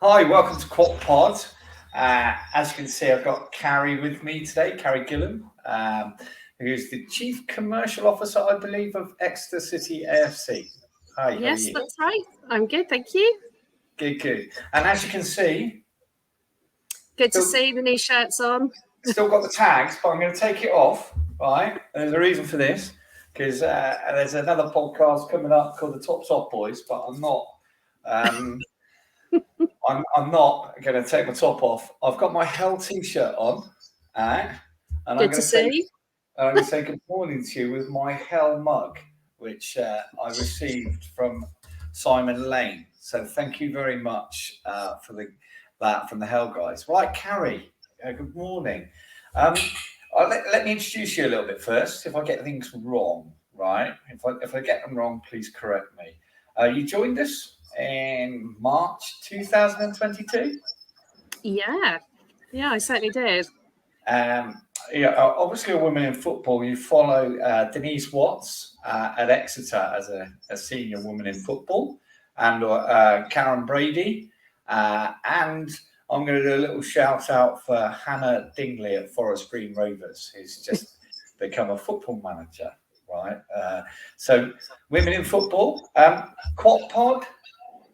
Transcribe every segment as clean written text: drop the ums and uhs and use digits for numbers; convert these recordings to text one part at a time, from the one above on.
Hi, welcome to Quad Pod. As you can see, I've got Carrie with me today, Carrie Gillam, who's the Chief Commercial Officer, I believe, of Exeter City AFC. Hi, how are Yes, you? that's right. I'm good, thank you. Good. And as you can see, Good to see the new shirts on. still got the tags, but I'm going to take it off, right? And there's a reason for this, because there's another podcast coming up called The Top Boys, but I'm not... I'm not going to take my top off. I've got my Hell t-shirt on, and I'm going to say good morning to you with my Hell mug, which I received from Simon Lane. So thank you very much for that from the Hell guys. Right, Carrie, good morning. Let me introduce you a little bit first. If I get things wrong, right? If I get them wrong, please correct me. You joined us in March 2022. Yeah, I certainly did. Obviously a woman in football. You follow Denise Watts at Exeter as a senior woman in football, and Karen Brady, and I'm going to do a little shout out for Hannah Dingley at Forest Green Rovers, who's just become a football manager, right? So women in football, Quad Pod.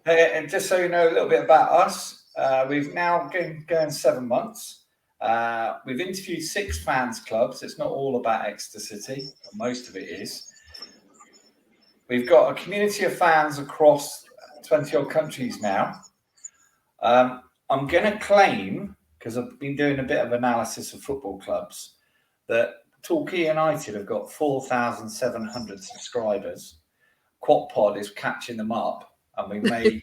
And just so you know a little bit about us, we've now been going 7 months. We've interviewed 6 fans clubs. It's not all about Exeter City, but most of it is. We've got a community of fans across 20 odd countries now. I'm going to claim, because I've been doing a bit of analysis of football clubs, that Torquay United have got 4,700 subscribers. Quad Pod is catching them up. And we may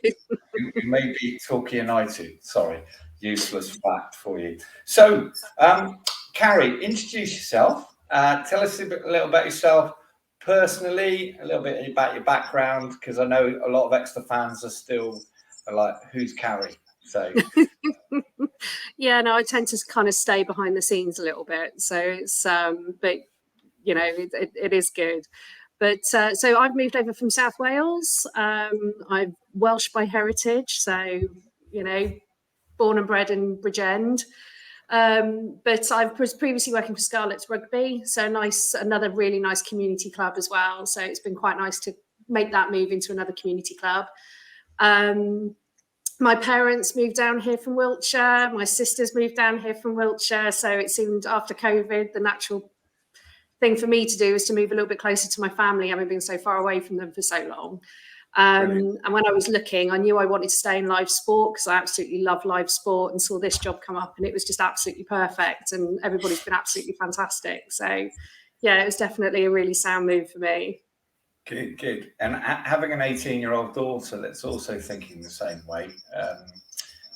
beat Torquay United. Sorry, useless fact for you. So, Carrie, introduce yourself. Tell us a little about yourself personally, a little bit about your background, because I know a lot of Exeter fans are still like, who's Carrie? So, I tend to kind of stay behind the scenes a little bit. So it's, but it is good. But so I've moved over from South Wales. I'm Welsh by heritage, so born and bred in Bridgend. But I was previously working for Scarlets Rugby, so another really nice community club as well. So it's been quite nice to make that move into another community club. My parents moved down here from Wiltshire. My sisters moved down here from Wiltshire. So it seemed after COVID, the natural thing for me to do is to move a little bit closer to my family, having been so far away from them for so long. And when I was looking, I knew I wanted to stay in live sport because I absolutely love live sport, and saw this job come up, and it was just absolutely perfect, and everybody's been absolutely fantastic. So yeah, it was definitely a really sound move for me. Good. And having an 18-year-old daughter that's also thinking the same way,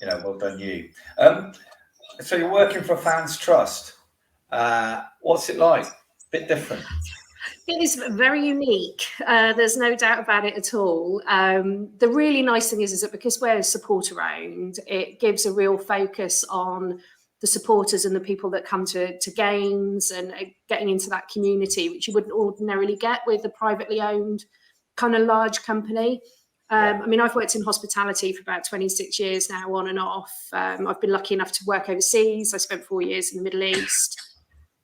well done you. So you're working for Fans Trust. What's it like? Bit different. It is very unique. There's no doubt about it at all. The really nice thing is that because we're supporter owned, it gives a real focus on the supporters and the people that come to games and getting into that community, which you wouldn't ordinarily get with a privately owned kind of large company. I mean, I've worked in hospitality for about 26 years now, on and off. I've been lucky enough to work overseas. I spent 4 years in the Middle East.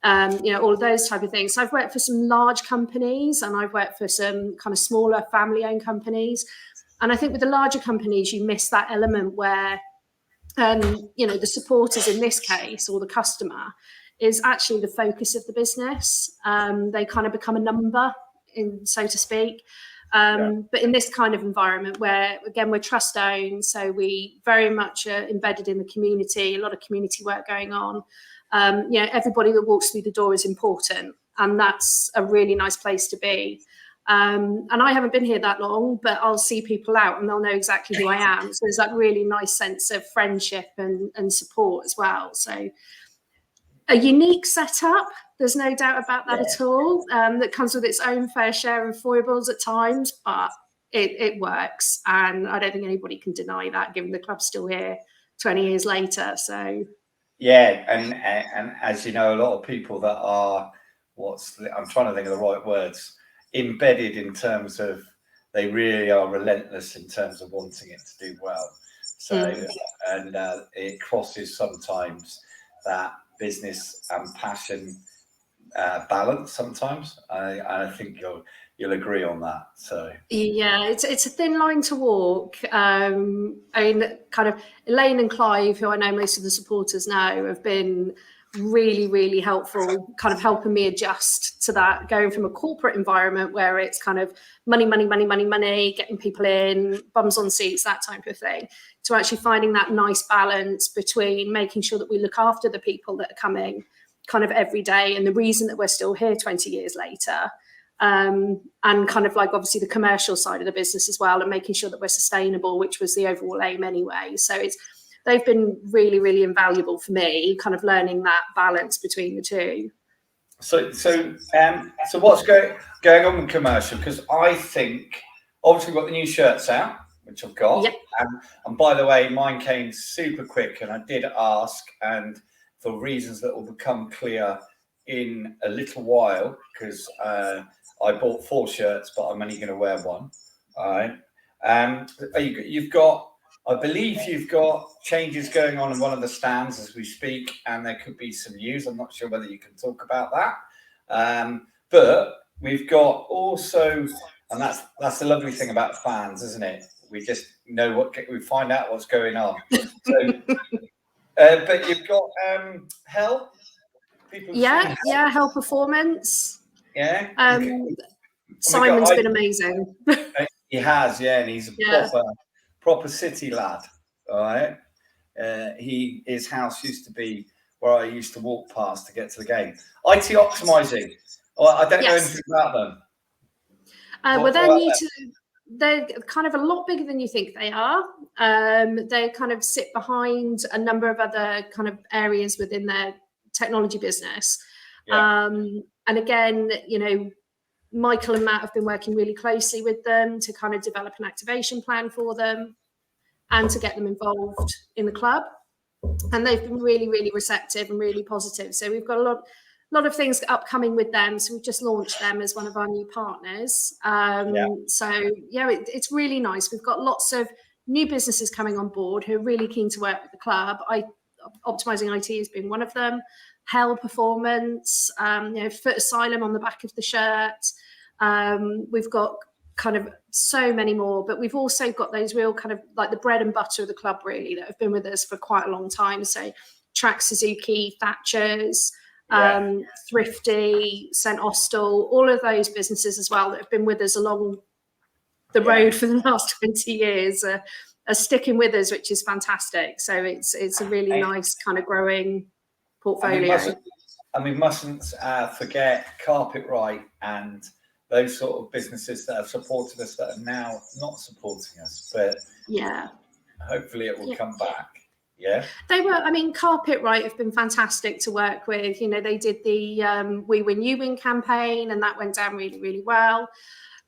All of those type of things. So I've worked for some large companies, and I've worked for some kind of smaller family-owned companies. And I think with the larger companies, you miss that element where, the supporters in this case, or the customer, is actually the focus of the business. They kind of become a number, so to speak. But in this kind of environment where, again, we're trust-owned, so we very much are embedded in the community, a lot of community work going on. Everybody that walks through the door is important, and that's a really nice place to be. And I haven't been here that long, but I'll see people out and they'll know exactly who I am. So there's that really nice sense of friendship and support as well. So a unique setup, there's no doubt about that at all. That comes with its own fair share of foibles at times, but it works. And I don't think anybody can deny that, given the club's still here 20 years later. So yeah, and as you know, a lot of people that are I'm trying to think of the right words, embedded in terms of they really are relentless in terms of wanting it to do well. So, and it crosses sometimes that business and passion balance sometimes. I think you'll agree on that. So yeah, it's a thin line to walk. I mean, kind of Elaine and Clive, who I know most of the supporters now, have been really, really helpful, kind of helping me adjust to that, going from a corporate environment where it's kind of money, getting people in, bums on seats, that type of thing, to actually finding that nice balance between making sure that we look after the people that are coming kind of every day and the reason that we're still here 20 years later. And kind of like obviously the commercial side of the business as well, and making sure that we're sustainable, which was the overall aim anyway. So they've been really, really invaluable for me, kind of learning that balance between the two. So what's going on with commercial? Because I think obviously we've got the new shirts out, which I've got. Yep. And by the way, mine came super quick, and I did ask, and for reasons that will become clear in a little while, because I bought 4 shirts, but I'm only going to wear 1. All right. You've got, I believe you've got changes going on in one of the stands as we speak, and there could be some news. I'm not sure whether you can talk about that. But we've got also, and that's the lovely thing about fans, isn't it? We just know we find out what's going on. So, but you've got Hell. Yeah, Hell Performance. Yeah. Simon's been amazing. He has, yeah, and he's a proper city lad. All right. His house used to be where I used to walk past to get to the game. IT Optimizing. I don't know anything about them. Well, they're kind of a lot bigger than you think they are. They kind of sit behind a number of other kind of areas within their technology business. Yeah. And again, you know, Michael and Matt have been working really closely with them to kind of develop an activation plan for them and to get them involved in the club. And they've been really, really receptive and really positive. So we've got a lot of things upcoming with them. So we've just launched them as one of our new partners. So yeah, it's really nice. We've got lots of new businesses coming on board who are really keen to work with the club. Optimizing IT has been one of them. Hell Performance, Foot Asylum on the back of the shirt. We've got kind of so many more, but we've also got those real kind of like the bread and butter of the club really that have been with us for quite a long time. So Track Suzuki, Thatcher's, Thrifty, St Austell, all of those businesses as well that have been with us along the road for the last 20 years are sticking with us, which is fantastic. So it's a really nice kind of growing portfolio. We mustn't forget Carpet and those sort of businesses that have supported us that are now not supporting us. But yeah, hopefully it will come back. Yeah, they were. I mean, Carpet have been fantastic to work with. You know, they did the We Win You Win campaign, and that went down really, really well.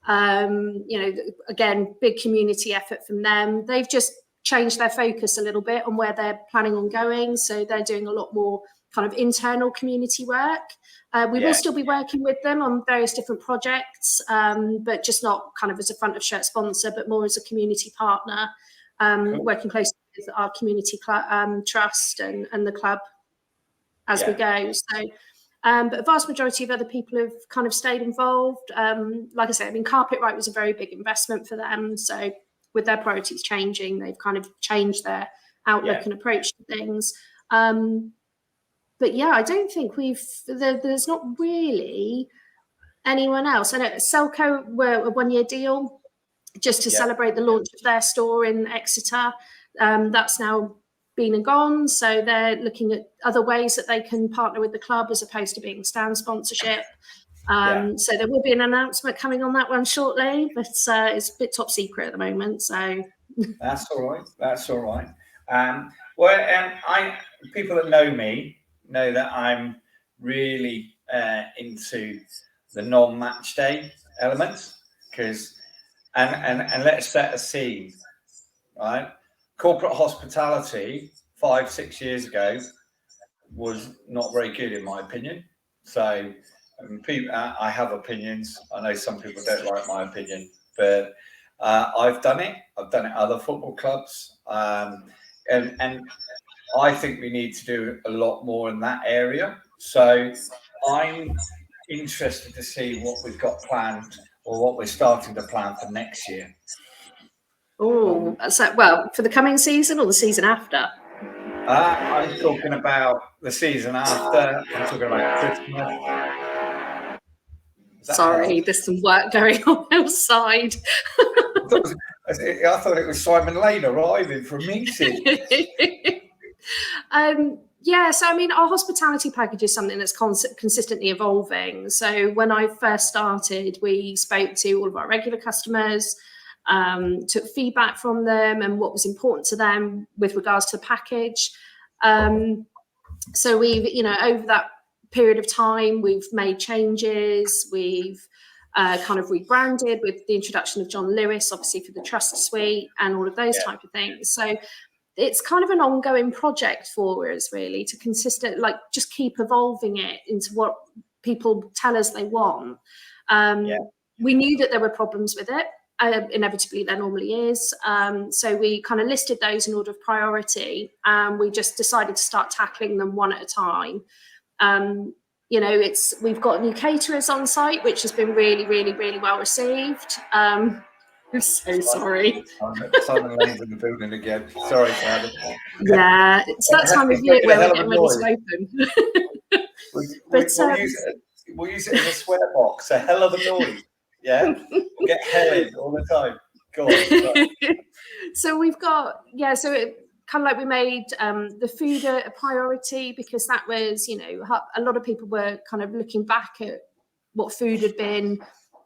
You know, again, big community effort from them. They've just changed their focus a little bit on where they're planning on going. So they're doing a lot more kind of internal community work. We will still be working with them on various different projects, but just not kind of as a front of shirt sponsor, but more as a community partner, working closely with our community trust and the club as we go. So, but a vast majority of other people have kind of stayed involved. Like I said, I mean, Carpet was a very big investment for them. So with their priorities changing, they've kind of changed their outlook and approach to things. But yeah, I don't think there's not really anyone else. I know Selco were a 1-year deal just to celebrate the launch of their store in Exeter. That's now been and gone. So they're looking at other ways that they can partner with the club as opposed to being stand sponsorship. So there will be an announcement coming on that one shortly, but it's a bit top secret at the moment. So that's all right. That's all right. People that know me know that I'm really into the non-match day elements and let's set a scene, right? Corporate hospitality 5-6 years ago was not very good in my opinion. So I have opinions. I know some people don't like my opinion, but I've done it. I've done it at other football clubs. And I think we need to do a lot more in that area. So I'm interested to see what we've got planned or what we're starting to plan for next year. Oh, so well, for the coming season or the season after? I'm talking about the season after. I'm talking about Christmas. Sorry, there's some work going on outside. I thought it was Simon Lane arriving from meeting. Yeah, so I mean, our hospitality package is something that's consistently evolving. So when I first started, we spoke to all of our regular customers, took feedback from them and what was important to them with regards to the package. So we've, over that period of time, we've made changes. We've kind of rebranded with the introduction of John Lewis, obviously for the Trust Suite and all of those type of things. So it's kind of an ongoing project for us, really, to just keep evolving it into what people tell us they want. We knew that there were problems with it. Inevitably, there normally is. So we kind of listed those in order of priority, and we just decided to start tackling them one at a time. We've got new caterers on site, which has been really, really, really well received. I'm so sorry. Simon Lane's in the building again. Sorry, Simon. Yeah, it's that time of year where we're getting ready to open. We'll use it as a swear box. A hell of a noise. Yeah, we'll get herred all the time. Go on. So we've got, so it kind of like we made the food a priority, because that was, a lot of people were kind of looking back at what food had been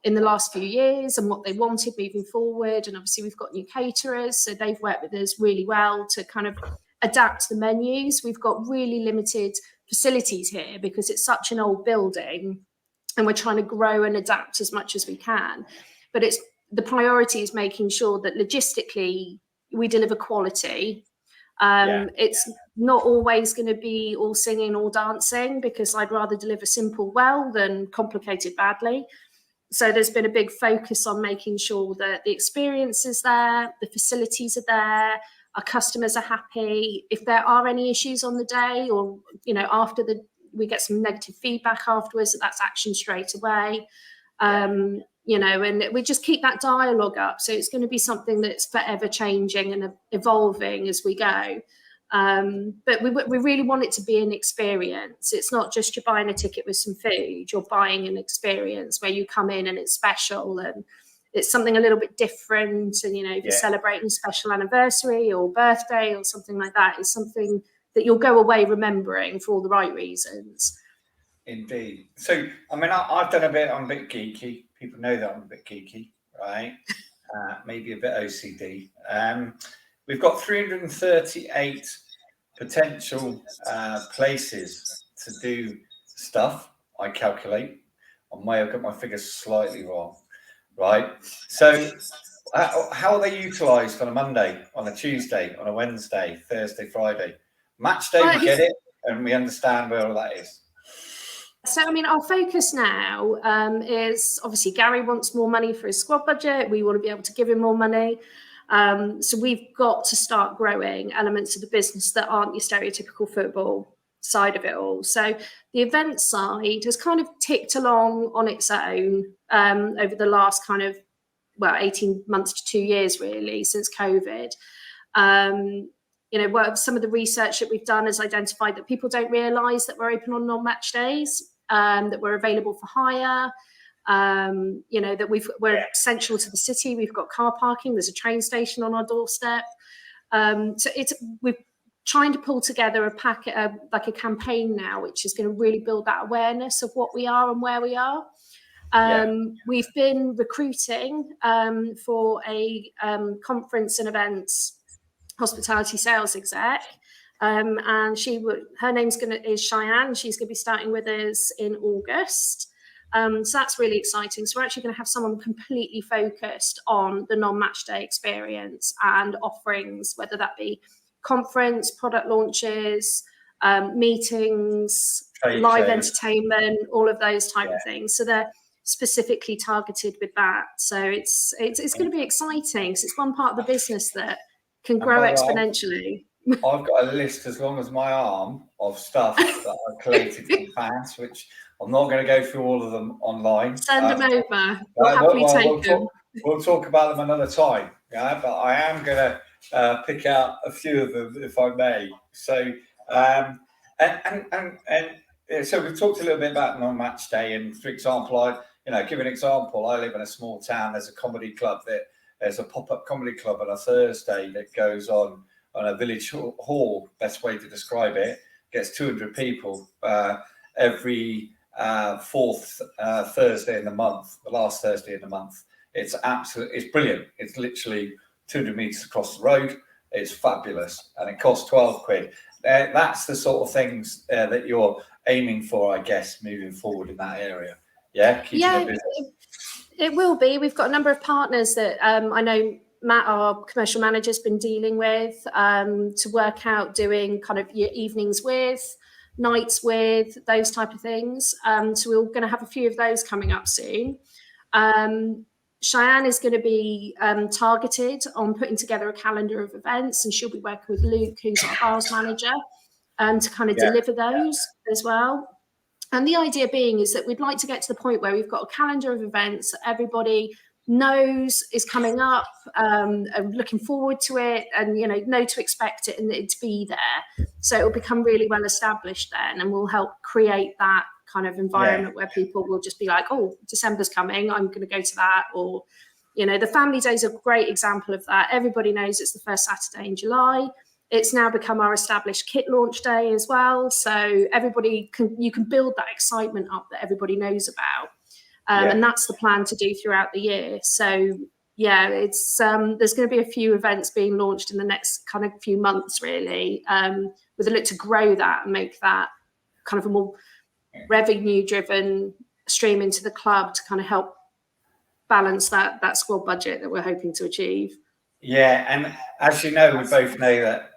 in the last few years and what they wanted moving forward. And obviously we've got new caterers, so they've worked with us really well to kind of adapt the menus. We've got really limited facilities here because it's such an old building, and we're trying to grow and adapt as much as we can. But the priority is making sure that logistically we deliver quality. It's not always going to be all singing or dancing, because I'd rather deliver simple well than complicated badly. So there's been a big focus on making sure that the experience is there, the facilities are there, our customers are happy. If there are any issues on the day, or after we get some negative feedback afterwards, that's action straight away. And we just keep that dialogue up. So it's going to be something that's forever changing and evolving as we go. But we really want it to be an experience. It's not just you're buying a ticket with some food, you're buying an experience where you come in and it's special and it's something a little bit different. And, if you're celebrating a special anniversary or birthday or something like that, it's something that you'll go away remembering for all the right reasons. Indeed. So, I mean, I'm a bit geeky. People know that I'm a bit geeky, right? Maybe a bit OCD. We've got 338 potential places to do stuff, I calculate. I may have got my figures slightly wrong, right? So how are they utilised on a Monday, on a Tuesday, on a Wednesday, Thursday, Friday? Match day, we get it, and we understand where all that is. So, I mean, our focus now is obviously Gary wants more money for his squad budget. We want to be able to give him more money. So we've got to start growing elements of the business that aren't your stereotypical football side of it all. So the event side has kind of ticked along on its own over the last 18 months to 2 years, really, since COVID. Some of the research that we've done has identified that people don't realise that we're open on non-match days, that we're available for hire, that we're central to the city. We've got car parking. There's a train station on our doorstep. So we're trying to pull together a campaign now, which is going to really build that awareness of what we are and where we are. We've been recruiting for a conference and events hospitality sales exec, and her name's is Cheyenne. She's going to be starting with us in August. So that's really exciting. So we're actually going to have someone completely focused on the non-match day experience and offerings, whether that be conference, product launches, meetings, live entertainment, all of those type of things. So they're specifically targeted with that. So it's going to be exciting because it's one part of the business that can grow exponentially. I've got a list as long as my arm of stuff that I collated from fans, which I'm not going to go through all of them online. Send them over. We'll happily take them. We'll talk about them another time. Yeah, but I am going to pick out a few of them, if I may. So, so we talked a little bit about non-match day, and for example, give an example. I live in a small town. There's a comedy club there's a pop-up comedy club on a Thursday that goes on a village hall. Best way to describe it. Gets 200 people every fourth Thursday in the month. The last Thursday in the month. It's brilliant. It's literally 200 meters across the road. It's fabulous, and it costs 12 quid. That's the sort of things that you're aiming for, I guess, moving forward in that area. Yeah, it will be. We've got a number of partners that I know Matt, our commercial manager, has been dealing with to work out doing kind of your evenings with, nights with, those type of things. So we're going to have a few of those coming up soon. Cheyenne is going to be targeted on putting together a calendar of events, and she'll be working with Luke, who's our bars manager, to kind of deliver those as well. And the idea being is that we'd like to get to the point where we've got a calendar of events that everybody knows is coming up, and looking forward to it, and know to expect it and it to be there. So it'll become really well established then, and we'll help create that kind of environment where people will just be like, oh, December's coming, I'm going to go to that. Or the family days are a great example of that. Everybody knows it's the first Saturday in July. It's now become our established kit launch day as well. So you can build that excitement up that everybody knows about. And that's the plan to do throughout the year. So it's there's going to be a few events being launched in the next kind of few months, really, with a look to grow that and make that kind of a more revenue-driven stream into the club to kind of help balance that squad budget that we're hoping to achieve. Yeah, and as you know, we both know that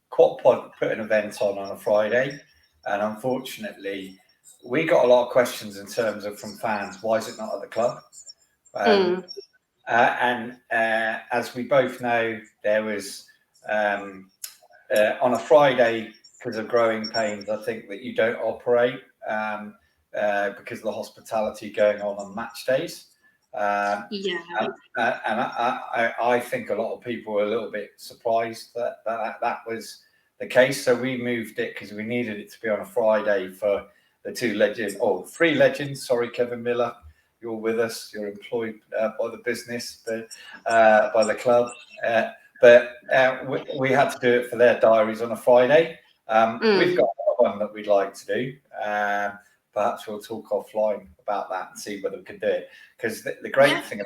Quad Pod put an event on a Friday, and unfortunately, we got a lot of questions in terms of from fans, why is it not at the club? And as we both know, there was on a Friday, because of growing pains, I think that you don't operate because of the hospitality going on match days. And I think a lot of people were a little bit surprised that was the case. So we moved it because we needed it to be on a Friday for the three legends. Sorry, Kevin Miller, you're with us. You're employed by the business, by the club. But we had to do it for their diaries on a Friday. We've got one that we'd like to do. Perhaps we'll talk offline about that and see whether we can do it. Because the great thing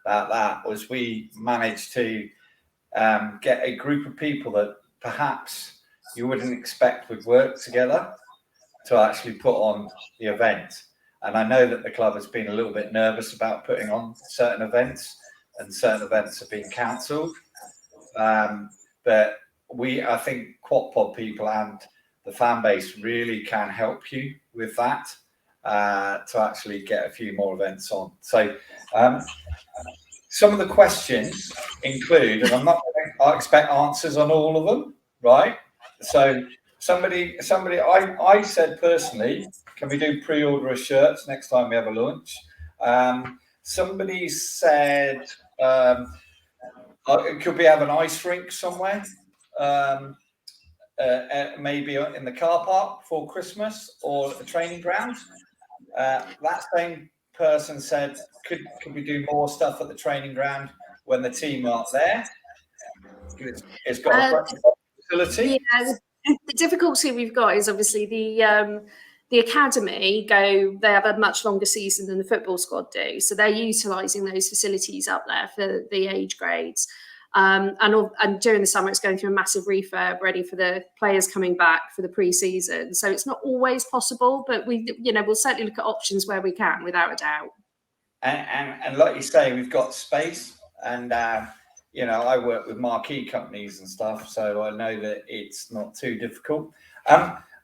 about that was we managed to get a group of people that perhaps you wouldn't expect would work together to actually put on the event. And I know that the club has been a little bit nervous about putting on certain events, and certain events have been cancelled. But I think Quad Pod people and the fan base really can help you with that to actually get a few more events on. So some of the questions include, and I expect answers on all of them, right? So somebody, I said personally, can we do pre-order of shirts next time we have a launch? Somebody said, could we have an ice rink somewhere? Maybe in the car park before Christmas or at the training ground. That same person said, could we do more stuff at the training ground when the team aren't there? It's got a facility. Yeah, the difficulty we've got is obviously the academy they have a much longer season than the football squad do, so they're utilising those facilities up there for the age grades. And during the summer, it's going through a massive refurb, ready for the players coming back for the pre-season. So it's not always possible, but we'll certainly look at options where we can, without a doubt. And like you say, we've got space, and I work with marquee companies and stuff, so I know that it's not too difficult.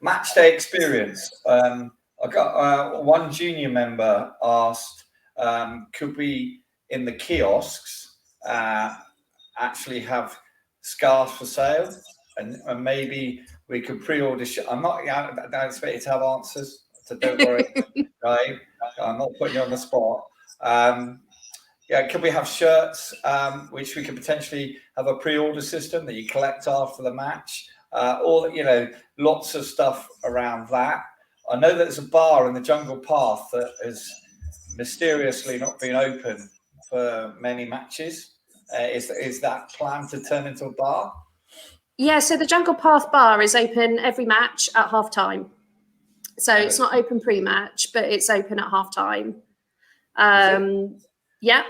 Match day experience. I got one junior member asked, could we in the kiosks actually have scarce for sale, and maybe we could pre-order. I don't expect you to have answers, so don't worry. Right, I'm not putting you on the spot. Could we have shirts, which we could potentially have a pre-order system that you collect after the match, or lots of stuff around that. I know that there's a bar in the Jungle Path that has mysteriously not been open for many matches. Is that planned to turn into a bar? Yeah, so the Jungle Path bar is open every match at half time. So it's not open pre-match, but it's open at half time. Yep.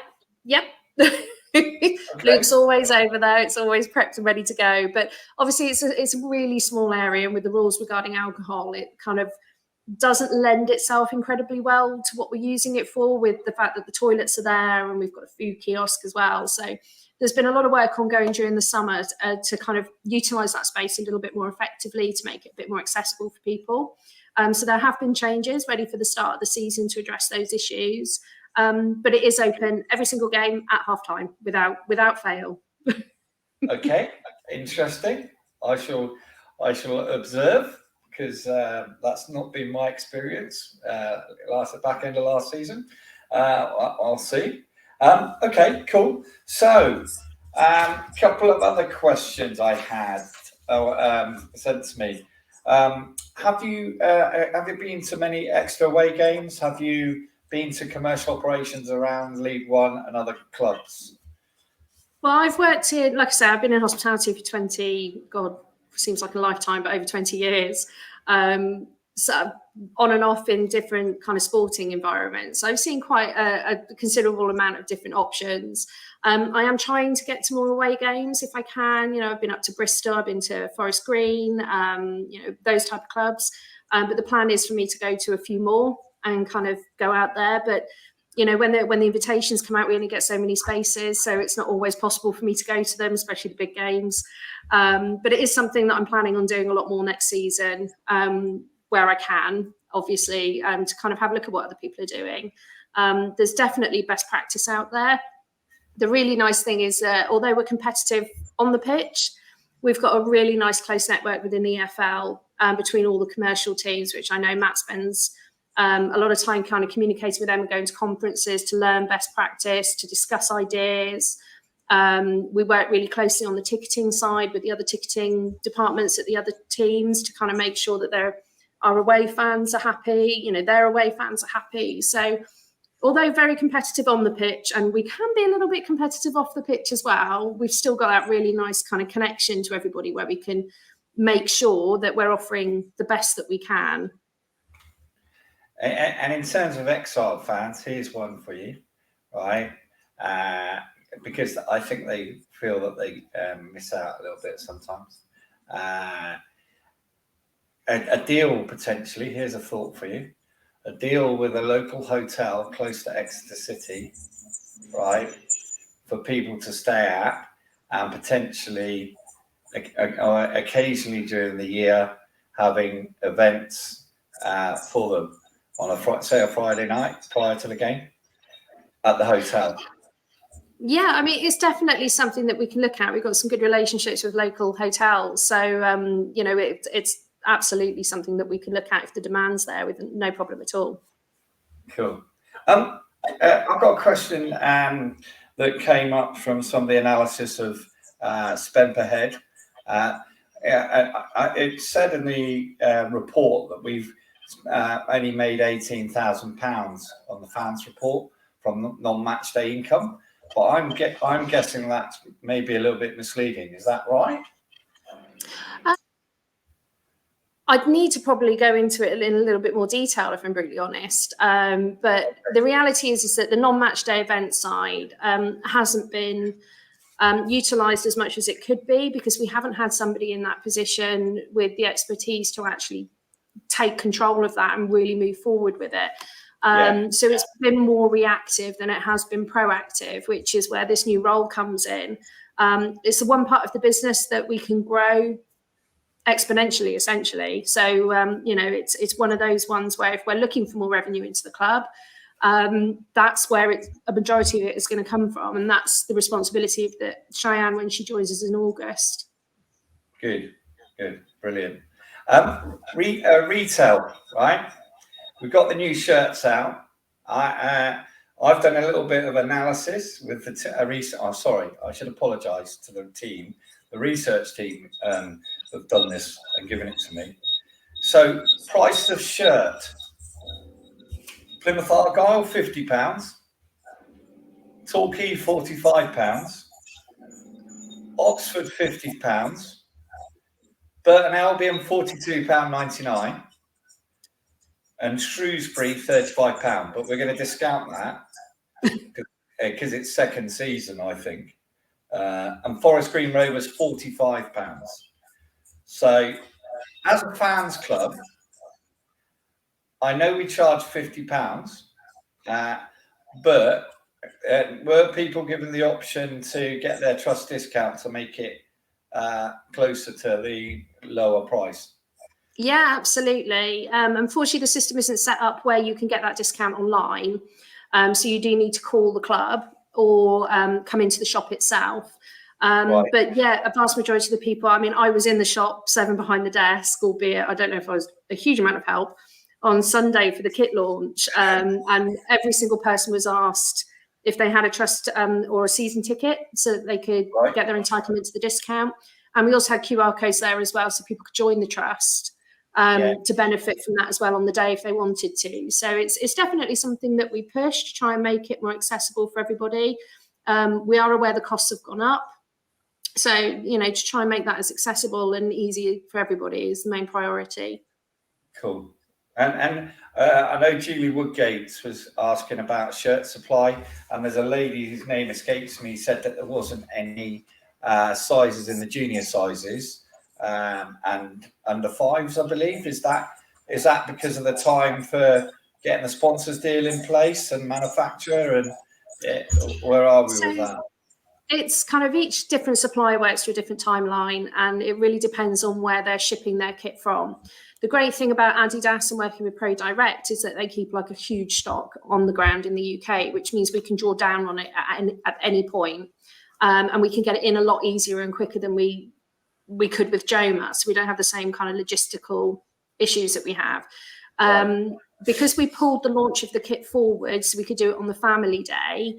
Okay. Luke's always over there. It's always prepped and ready to go. But obviously it's a really small area, and with the rules regarding alcohol, it kind of doesn't lend itself incredibly well to what we're using it for, with the fact that the toilets are there and we've got a food kiosk as well. So there's been a lot of work ongoing during the summer to kind of utilise that space a little bit more effectively, to make it a bit more accessible for people. So there have been changes ready for the start of the season to address those issues. But it is open every single game at halftime without fail. Okay, interesting. I shall observe, because that's not been my experience back end of last season. I'll see. Okay, cool. So a couple of other questions I had sent to me. Have you been to many Exeter away games? Have you been to commercial operations around League One and other clubs? Well, I've worked in, like I say, I've been in hospitality for seems like a lifetime, but over 20 years. So on and off in different kind of sporting environments. So I've seen quite a considerable amount of different options. I am trying to get to more away games if I can. I've been up to Bristol, I've been to Forest Green, those type of clubs. But the plan is for me to go to a few more and kind of go out there. But when the invitations come out, we only get so many spaces, so it's not always possible for me to go to them, especially the big games. But it is something that I'm planning on doing a lot more next season, where I can, obviously, to kind of have a look at what other people are doing. There's definitely best practice out there. The really nice thing is that although we're competitive on the pitch, we've got a really nice close network within the EFL between all the commercial teams, which I know Matt spends a lot of time kind of communicating with them and going to conferences to learn best practice, to discuss ideas. We work really closely on the ticketing side with the other ticketing departments at the other teams to kind of make sure that our away fans are happy, their away fans are happy. So although very competitive on the pitch, and we can be a little bit competitive off the pitch as well, we've still got that really nice kind of connection to everybody where we can make sure that we're offering the best that we can. And in terms of Exile fans, here's one for you, right? Because I think they feel that they miss out a little bit sometimes. A deal potentially, here's a thought for you. A deal with a local hotel close to Exeter City, right, for people to stay at, and potentially occasionally during the year having events for them on a Friday night prior to the game at the hotel. Yeah, I mean, it's definitely something that we can look at. We've got some good relationships with local hotels. So, it's absolutely something that we can look at if the demand's there, with no problem at all. Cool. I've got a question that came up from some of the analysis of spend per head. It said in the report that we've only made £18,000 on the fans report from non-match day income, but I'm guessing that's maybe a little bit misleading. Is that right? I'd need to probably go into it in a little bit more detail, if I'm brutally honest. But the reality is that the non-match day event side hasn't been utilised as much as it could be, because we haven't had somebody in that position with the expertise to actually take control of that and really move forward with it. So it's been more reactive than it has been proactive, which is where this new role comes in. It's the one part of the business that we can grow exponentially, essentially. So, it's one of those ones where if we're looking for more revenue into the club, That's where a majority of it is going to come from, and that's the responsibility of Cheyenne when she joins us in August. Good, brilliant. Retail, right? We've got the new shirts out. I've done a little bit of analysis with the research. I'm sorry, I should apologise to the team. The research team have done this and given it to me. So, price of shirt: Plymouth Argyle £50, Torquay £45, Oxford £50, Burton Albion £42.99, and Shrewsbury £35. But we're going to discount that because it's second season, I think. And Forest Green Rovers £45. So, as a fans club, I know we charge £50, but were people given the option to get their trust discount to make it closer to the lower price? Yeah, absolutely. Unfortunately, the system isn't set up where you can get that discount online. So you do need to call the club or come into the shop itself. Right. But yeah, a vast majority of the people, I mean, I was in the shop, 7 behind the desk, albeit I don't know if I was a huge amount of help, on Sunday for the kit launch. And every single person was asked if they had a trust or a season ticket so that they could get their entitlement to the discount. And we also had QR codes there as well, so people could join the trust to benefit from that as well on the day if they wanted to. So it's definitely something that we push to try and make it more accessible for everybody. We are aware the costs have gone up. So, to try and make that as accessible and easy for everybody is the main priority. Cool. And I know Julie Woodgate was asking about shirt supply, and there's a lady whose name escapes me, said that there wasn't any sizes in the junior sizes and under 5s, I believe. Is that because of the time for getting the sponsors deal in place and manufacturer, and where are we with that? It's kind of each different supplier works to a different timeline, and it really depends on where they're shipping their kit from. The great thing about Adidas and working with Pro Direct is that they keep like a huge stock on the ground in the UK, which means we can draw down on it at any point. And we can get it in a lot easier and quicker than we could with Joma. So we don't have the same kind of logistical issues that we have. Because we pulled the launch of the kit forward so we could do it on the family day,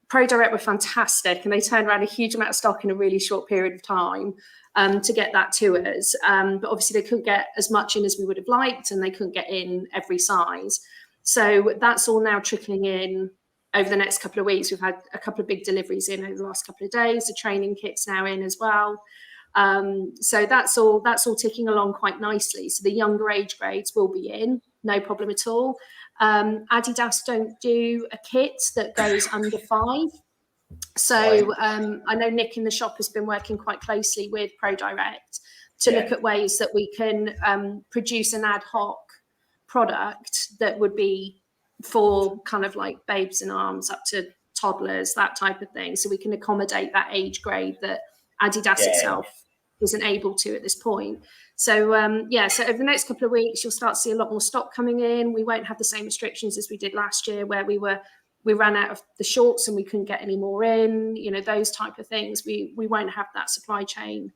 Pro Direct were fantastic, and they turned around a huge amount of stock in a really short period of time to get that to us. But obviously they couldn't get as much in as we would have liked, and they couldn't get in every size. So that's all now trickling in over the next couple of weeks. We've had a couple of big deliveries in over the last couple of days. The training kit's now in as well. So that's all ticking along quite nicely. So the younger age grades will be in, no problem at all. Adidas don't do a kit that goes under 5. So I know Nick in the shop has been working quite closely with Pro Direct to look at ways that we can produce an ad hoc product that would be for kind of like babes in arms up to toddlers, that type of thing. So we can accommodate that age grade that Adidas itself isn't able to at this point. So, so over the next couple of weeks, you'll start to see a lot more stock coming in. We won't have the same restrictions as we did last year, where we ran out of the shorts and we couldn't get any more in, those type of things. We won't have that supply chain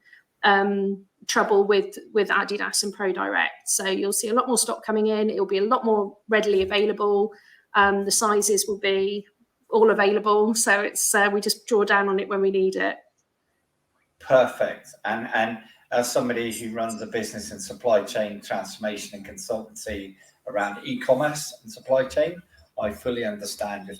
trouble with Adidas and Pro Direct. So you'll see a lot more stock coming in. It'll be a lot more readily available. The sizes will be all available. So it's we just draw down on it when we need it. Perfect. And as somebody who runs a business in supply chain transformation and consultancy around e-commerce and supply chain, I fully understand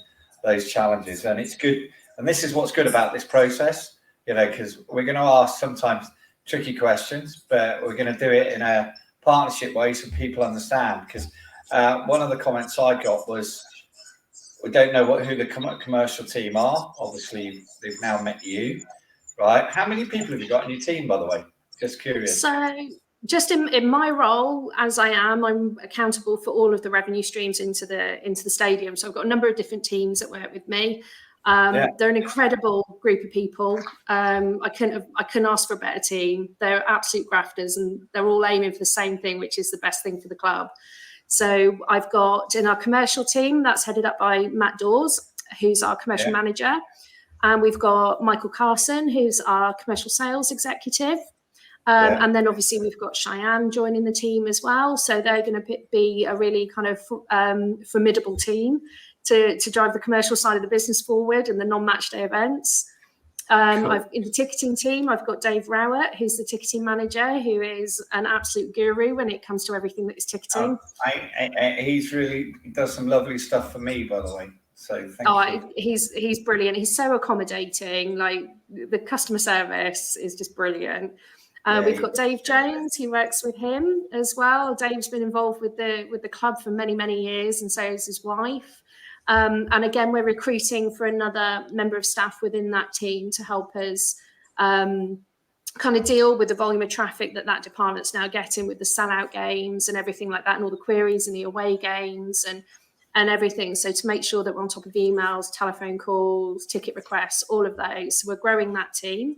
those challenges. And it's good. And this is what's good about this process, because we're going to ask sometimes tricky questions, but we're going to do it in a partnership way so people understand. Because one of the comments I got was, we don't know who the commercial team are. Obviously, they've now met you, right? How many people have you got in your team, by the way? Just curious. So just in my role as I'm accountable for all of the revenue streams into the stadium. So I've got a number of different teams that work with me. They're an incredible group of people. I couldn't ask for a better team. They're absolute grafters, and they're all aiming for the same thing, which is the best thing for the club. So I've got in our commercial team, that's headed up by Matt Dawes, who's our commercial manager. And we've got Michael Carson, who's our commercial sales executive. And then obviously we've got Cheyenne joining the team as well. So they're going to be a really kind of formidable team to drive the commercial side of the business forward and the non-match day events. Cool. In the ticketing team, I've got Dave Rowett, who's the ticketing manager, who is an absolute guru when it comes to everything that is ticketing. He does some lovely stuff for me, by the way. So thank you. He's brilliant. He's so accommodating. Like the customer service is just brilliant. We've got Dave Jones, who works with him as well. Dave's been involved with the club for many, many years, and so is his wife. And again, we're recruiting for another member of staff within that team to help us kind of deal with the volume of traffic that department's now getting with the sellout games and everything like that, and all the queries and the away games and everything. So to make sure that we're on top of emails, telephone calls, ticket requests, all of those. So we're growing that team.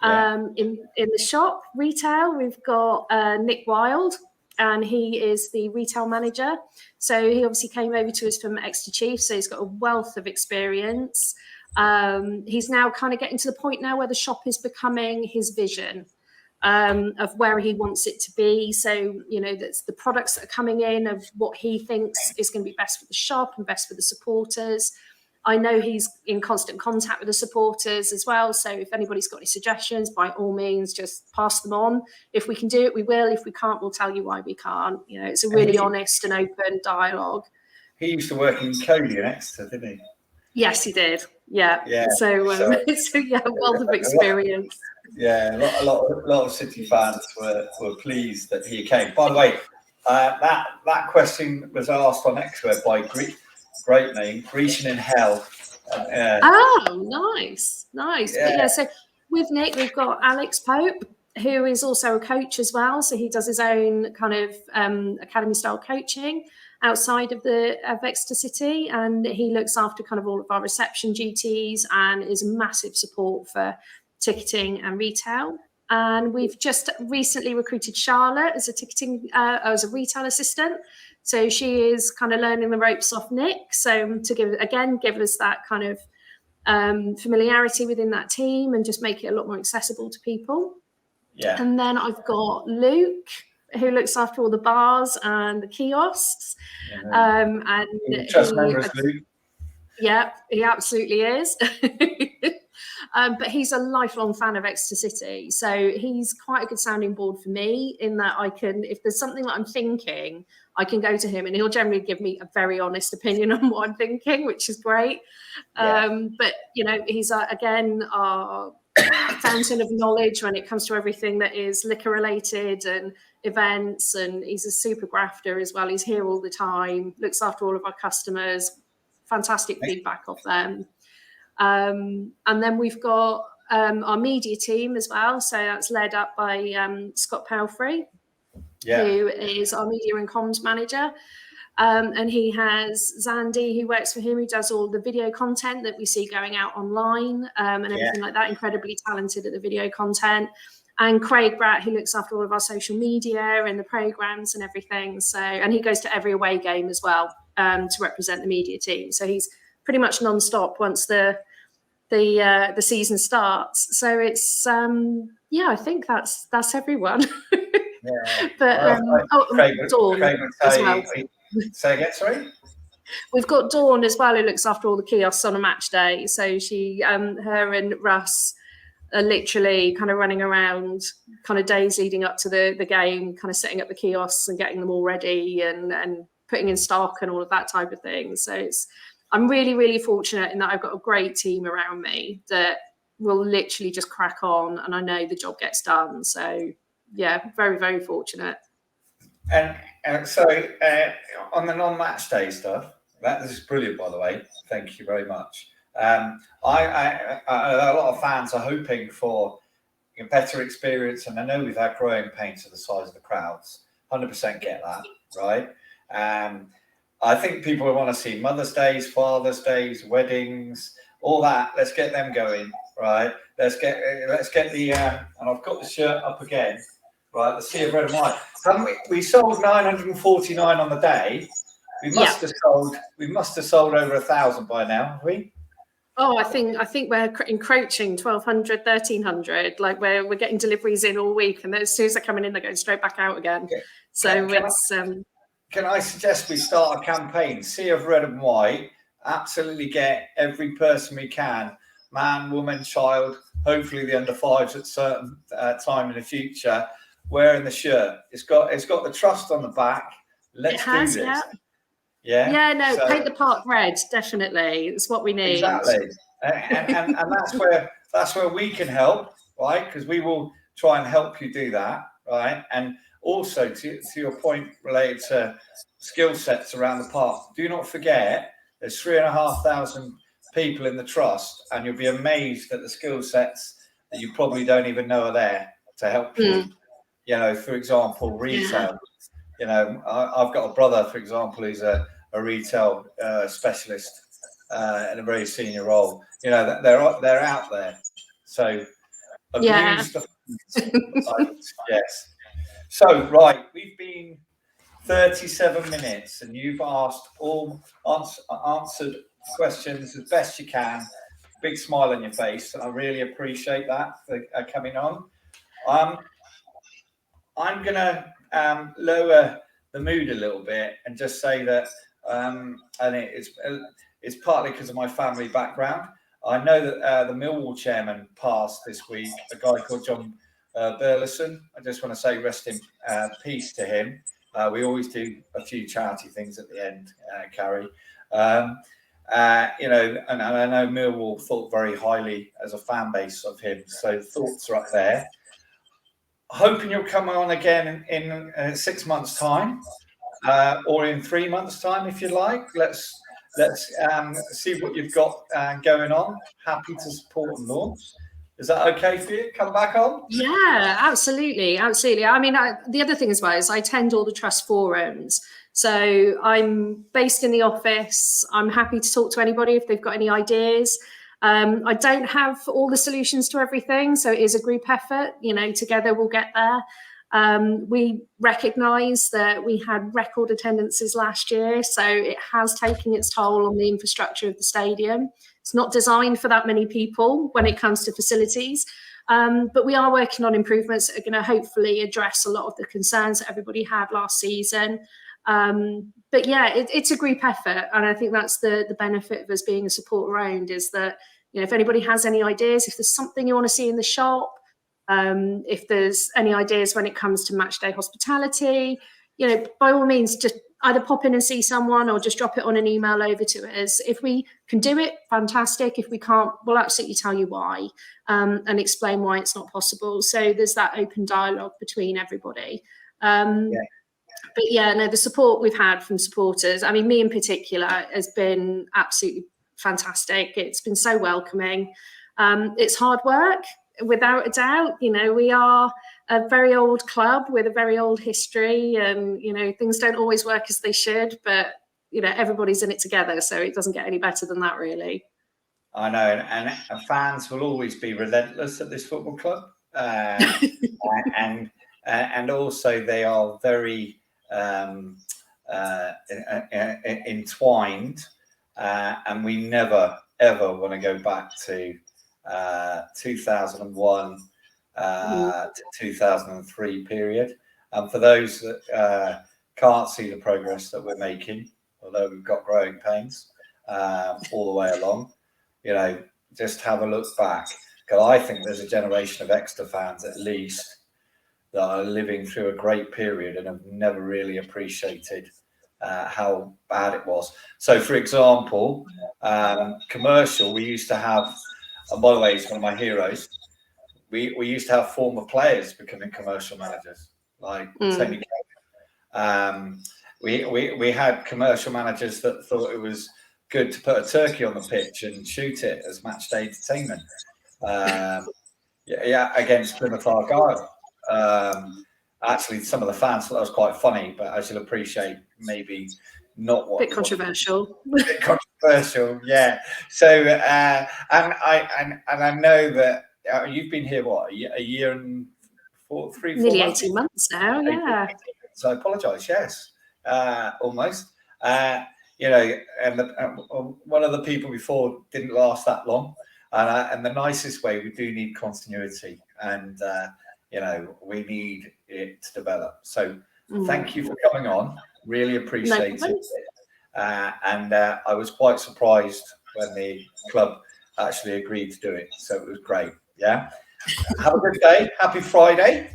In the shop retail, we've got Nick Wild, and he is the retail manager. So he obviously came over to us from Exeter Chiefs, so he's got a wealth of experience. He's now kind of getting to the point now where the shop is becoming his vision of where he wants it to be. So, you know, that's the products that are coming in of what he thinks is going to be best for the shop and best for the supporters. I know he's in constant contact with the supporters as well. So if anybody's got any suggestions, by all means, just pass them on. If we can do it, we will. If we can't, we'll tell you why we can't. You know, it's a really honest and open dialogue. He used to work in Cody in Exeter, didn't he? Yes, he did. Yeah. So wealth of experience. Yeah, a lot of City fans were pleased that he came. By the way, that question was asked on Exeter by great name, Grecian in Hell. Nice. Yeah. So with Nick, we've got Alex Pope, who is also a coach as well. So he does his own kind of academy style coaching outside of Exeter City, and he looks after kind of all of our reception duties and is a massive support for ticketing and retail. And we've just recently recruited Charlotte as a retail assistant. So she is kind of learning the ropes off Nick. So to give us that kind of familiarity within that team and just make it a lot more accessible to people. Yeah. And then I've got Luke, who looks after all the bars and the kiosks. Luke. Yeah, he absolutely is. But he's a lifelong fan of Exeter City. So he's quite a good sounding board for me in that if there's something that I'm thinking, I can go to him and he'll generally give me a very honest opinion on what I'm thinking, which is great. But, you know, he's, again, our fountain of knowledge when it comes to everything that is liquor related and events. And he's a super grafter as well. He's here all the time, looks after all of our customers, fantastic feedback off them. And then we've got our media team as well. So that's led up by Scott Palfrey, who is our media and comms manager. And he has Zandy, who works for him, who does all the video content that we see going out online and everything like that. Incredibly talented at the video content. And Craig Bratt, who looks after all of our social media and the programs and everything. So, and he goes to every away game as well to represent the media team. So he's pretty much non-stop once the season starts. So it's I think that's everyone. But Dawn as well. Say again, sorry. We've got Dawn as well, who looks after all the kiosks on a match day. So she, her and Russ are literally kind of running around kind of days leading up to the game, kind of setting up the kiosks and getting them all ready and putting in stock and all of that type of thing. So I'm really, really fortunate in that I've got a great team around me that will literally just crack on, and I know the job gets done. So yeah, very, very fortunate. And so on the non-match day stuff, this is brilliant, by the way. Thank you very much. A lot of fans are hoping for a better experience, and I know we've had growing pains to the size of the crowds. 100% get that, right? I think people want to see Mother's Days, Father's Days, weddings, all that. Let's get them going, right? Let's get the and I've got the shirt up again, right? The sea of red and white. We sold 949 on the day. We must have sold over 1,000 by now, have we? Oh, I think we're encroaching 1,200, 1,300. Like we're getting deliveries in all week, and as soon as they're coming in, they're going straight back out again. Okay. So can I suggest we start a campaign? Sea of red and white. Absolutely get every person we can, man, woman, child, hopefully the under fives at certain time in the future, wearing the shirt. It's got the trust on the back. Let's do this. Yeah. No, paint the park red. Definitely, it's what we need. Exactly, and that's where we can help, right? Because we will try and help you do that, right? And also to your point related to skill sets around the park, do not forget there's 3,500 people in the trust, and you'll be amazed at the skill sets that you probably don't even know are there to help you. You know, for example, retail. You know, I've got a brother, for example, who's a retail specialist in a very senior role. You know, they're out there. So abuse the yes. So right, we've been 37 minutes, and you've answered questions as best you can. Big smile on your face, and I really appreciate that for coming on. I'm gonna lower the mood a little bit and just say that, and it's partly because of my family background. I know that the Millwall chairman passed this week, a guy called John Burleson. I just want to say rest in peace to him. We always do a few charity things at the end, Carrie. You know, and I know Millwall thought very highly as a fan base of him, so thoughts are up there. Hoping you'll come on again in 6 months' time, or in 3 months' time, if you like. Let's see what you've got going on. Happy to support and launch. Is that okay for you? Come back on? Yeah, absolutely. I mean, the other thing as well is I attend all the trust forums. So I'm based in the office. I'm happy to talk to anybody if they've got any ideas. I don't have all the solutions to everything, so it is a group effort. You know, together we'll get there. We recognise that we had record attendances last year, so it has taken its toll on the infrastructure of the stadium. It's not designed for that many people when it comes to facilities, but we are working on improvements that are going to hopefully address a lot of the concerns that everybody had last season. But yeah, it's a group effort, and I think that's the benefit of us being a support around, is that, you know, if anybody has any ideas, if there's something you want to see in the shop, if there's any ideas when it comes to match day hospitality, you know, by all means, just either pop in and see someone or just drop it on an email over to us. If we can do it, fantastic. If we can't, we'll absolutely tell you why, and explain why it's not possible. So there's that open dialogue between everybody. But yeah, no, the support we've had from supporters, I mean, me in particular, has been absolutely fantastic. It's been so welcoming. It's hard work, without a doubt. You know, we are a very old club with a very old history, and, you know, things don't always work as they should, but, you know, everybody's in it together, so it doesn't get any better than that, really. I know, and fans will always be relentless at this football club, and also they are very entwined, and we never ever want to go back to 2001 to 2003 period. And for those that can't see the progress that we're making, although we've got growing pains all the way along, you know, just have a look back, because I think there's a generation of Exeter fans at least that are living through a great period and have never really appreciated how bad it was. So, for example, commercial, we used to have, and by the way, he's one of my heroes, we used to have former players becoming commercial managers, like Tony Carrie. We had commercial managers that thought it was good to put a turkey on the pitch and shoot it as match day entertainment. Against Plymouth Argyle. Actually, some of the fans thought that was quite funny, but as you'll appreciate, maybe not what. Bit controversial. Bit controversial, yeah. So, and I know that you've been here, what, a year and Nearly months. 18 months now, yeah. So I apologise, yes, almost. You know, and one of the people before didn't last that long. And the nicest way, we do need continuity, and you know, we need it to develop. So thank you for coming on. Really appreciate it. And I was quite surprised when the club actually agreed to do it. So it was great. Yeah. Have a good day. Happy Friday.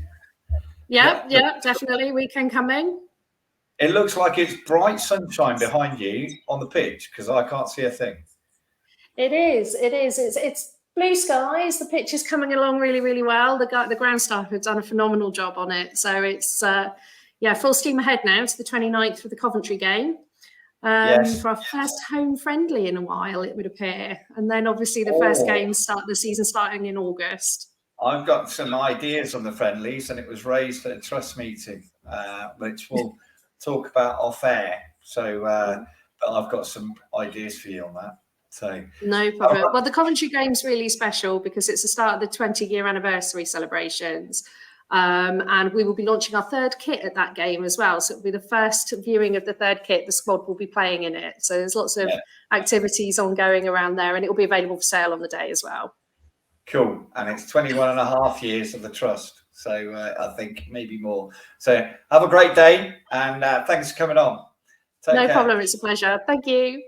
Yeah, definitely. Weekend coming. It looks like it's bright sunshine behind you on the pitch, because I can't see a thing. It is. It's blue skies. The pitch is coming along really, really well. The ground staff have done a phenomenal job on it. So it's full steam ahead now to the 29th for the Coventry game. For our first home friendly in a while, it would appear. And then obviously the first game the season starting in August. I've got some ideas on the friendlies, and it was raised at a trust meeting, which we'll talk about off air. So but I've got some ideas for you on that. So no problem. Well, the Coventry game's really special because it's the start of the 20-year anniversary celebrations. And we will be launching our third kit at that game as well. So it'll be the first viewing of the third kit. The squad will be playing in it. So there's lots of activities ongoing around there, and it will be available for sale on the day as well. Cool. And it's 21.5 years of the trust. So I think maybe more. So have a great day, and thanks for coming on. No problem. It's a pleasure. Thank you.